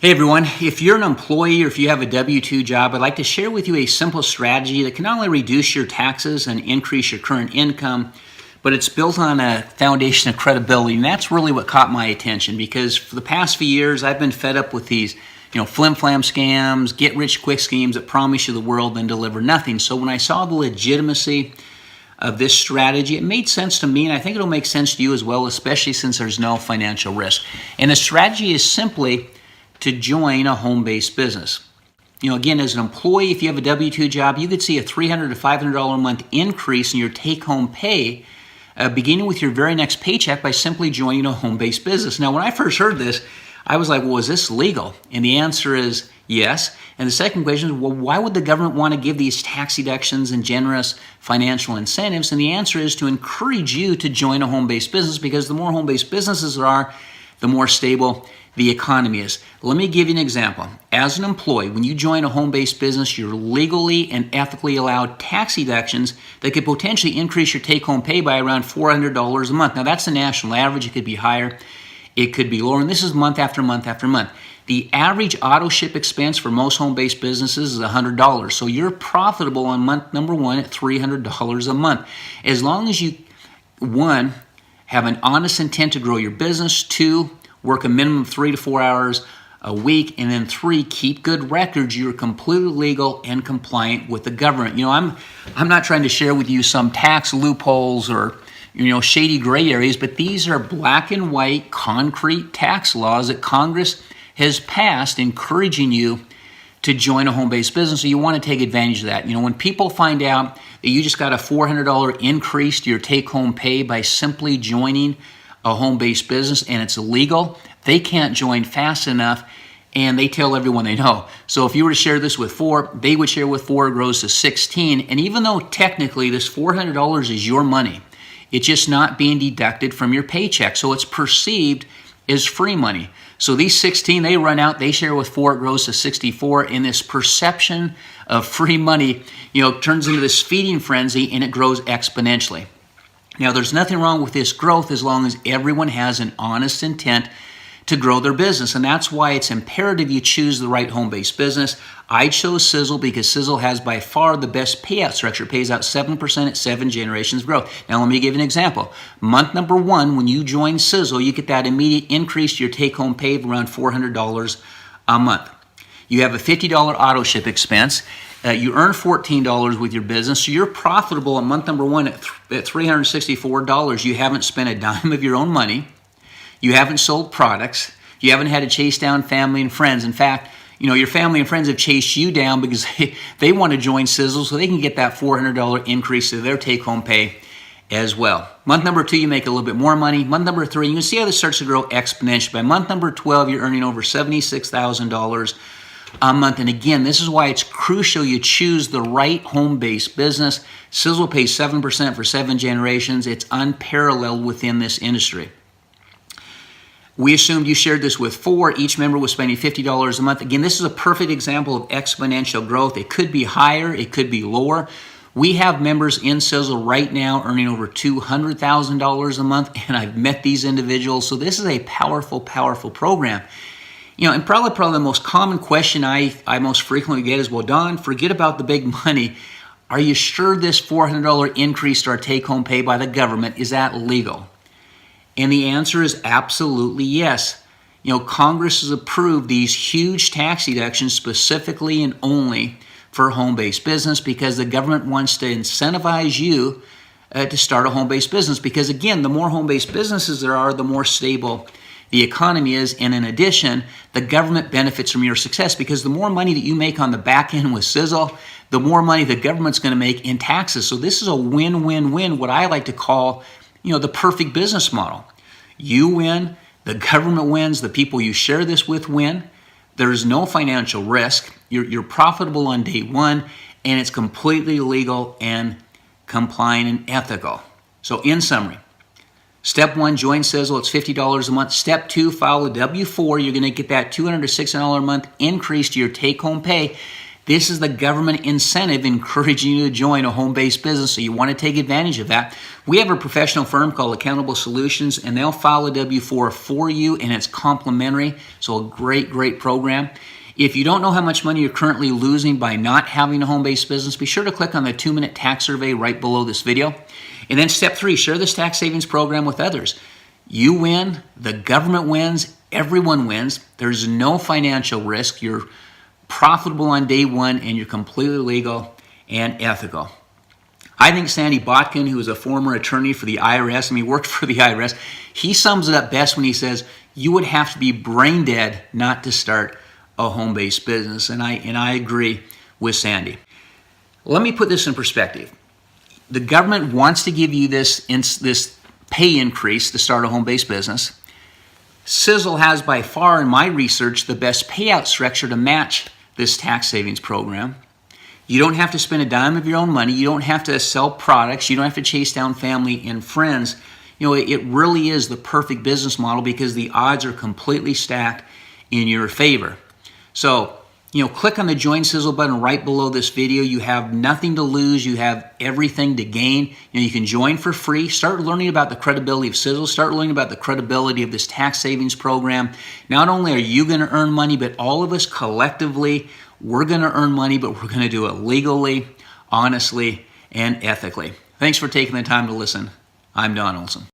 Hey everyone, if you're an employee or if you have a W-2 job, I'd like to share with you a simple strategy that can not only reduce your taxes and increase your current income, but it's built on a foundation of credibility. And that's really what caught my attention, because for the past few years, I've been fed up with these flim-flam scams, get-rich-quick schemes that promise you the world and deliver nothing. So when I saw the legitimacy of this strategy, it made sense to me, and I think it'll make sense to you as well, especially since there's no financial risk. And the strategy is simply to join a home-based business. Again, as an employee, if you have a W-2 job, you could see a $300 to $500 a month increase in your take-home pay beginning with your very next paycheck by simply joining a home-based business. Now, when I first heard this, I was like, well, is this legal? And the answer is yes. And the second question is, well, why would the government want to give these tax deductions and generous financial incentives? And the answer is to encourage you to join a home-based business, because the more home-based businesses there are, the more stable the economy is. Let me give you an example. As an employee, when you join a home-based business, you're legally and ethically allowed tax deductions that could potentially increase your take-home pay by around $400 a month. Now, that's the national average. It could be higher. It could be lower. And this is month after month after month. The average auto ship expense for most home-based businesses is $100. So you're profitable on month number one at $300 a month. As long as you, one, have an honest intent to grow your business, two, work a minimum of 3 to 4 hours a week, and then three, keep good records, you're completely legal and compliant with the government. I'm not trying to share with you some tax loopholes or shady gray areas, but these are black and white concrete tax laws that Congress has passed encouraging you to join a home-based business. So you want to take advantage of that. When people find out that you just got a $400 increase to your take-home pay by simply joining a home-based business and it's illegal, they can't join fast enough, and they tell everyone they know. So if you were to share this with four, they would share with four, it grows to 16. And even though technically this $400 is your money, it's just not being deducted from your paycheck. So it's perceived as free money. So these 16, they run out, they share with four, it grows to 64. And this perception of free money, turns into this feeding frenzy, and it grows exponentially. Now, there's nothing wrong with this growth as long as everyone has an honest intent to grow their business. And that's why it's imperative you choose the right home-based business. I chose Sizzle because Sizzle has by far the best payout structure. It pays out 7% at 7 generations growth. Now, let me give you an example. Month number one, when you join Sizzle, you get that immediate increase to your take-home pay of around $400 a month. You have a $50 auto ship expense. You earn $14 with your business, so you're profitable in month number one at $364. You haven't spent a dime of your own money. You haven't sold products. You haven't had to chase down family and friends. In fact, your family and friends have chased you down because they want to join Sizzle so they can get that $400 increase to their take-home pay as well. Month number two, you make a little bit more money. Month number three, you can see how this starts to grow exponentially. By month number 12, you're earning over $76,000 a month. And again, this is why it's crucial you choose the right home-based business. Sizzle pays 7% for 7 generations. It's unparalleled within this industry. We assumed you shared this with four. Each member was spending $50 a month. Again, this is a perfect example of exponential growth. It could be higher. It could be lower. We have members in Sizzle right now earning over $200,000 a month, and I've met these individuals. So this is a powerful, powerful program. And probably the most common question I most frequently get is, well, Don, forget about the big money. Are you sure this $400 increase to our take-home pay by the government, is that legal? And the answer is absolutely yes. Congress has approved these huge tax deductions specifically and only for home-based business because the government wants to incentivize you to start a home-based business. Because again, the more home-based businesses there are, the more stable the economy is, and in addition, the government benefits from your success, because the more money that you make on the back end with Sizzle, the more money the government's going to make in taxes. So this is a win-win-win, what I like to call, the perfect business model. You win, the government wins, the people you share this with win. There's no financial risk. You're profitable on day one, and it's completely legal and compliant and ethical. So in summary, step one, join Sizzle. It's $50 a month. Step two, file a W-4. You're going to get that $200 to $600 a month increase to your take-home pay. This is the government incentive encouraging you to join a home-based business, so you want to take advantage of that. We have a professional firm called Accountable Solutions, and they'll file a W-4 for you, and it's complimentary, so a great program. If you don't know how much money you're currently losing by not having a home-based business, be sure to click on the 2-minute tax survey right below this video. And then step 3, share this tax savings program with others. You win, the government wins, everyone wins. There's no financial risk. You're profitable on day one, and you're completely legal and ethical. I think Sandy Botkin, who is a former attorney for the IRS, he worked for the IRS, he sums it up best when he says, you would have to be brain dead not to start a home-based business. And I agree with Sandy. Let me put this in perspective. The government wants to give you this pay increase to start a home-based business. Sizzle has by far, in my research, the best payout structure to match this tax savings program. You don't have to spend a dime of your own money. You don't have to sell products. You don't have to chase down family and friends. You know, it really is the perfect business model because the odds are completely stacked in your favor. So, click on the Join Sizzle button right below this video. You have nothing to lose. You have everything to gain. You can join for free. Start learning about the credibility of Sizzle. Start learning about the credibility of this tax savings program. Not only are you going to earn money, but all of us collectively, we're going to earn money, but we're going to do it legally, honestly, and ethically. Thanks for taking the time to listen. I'm Don Olson.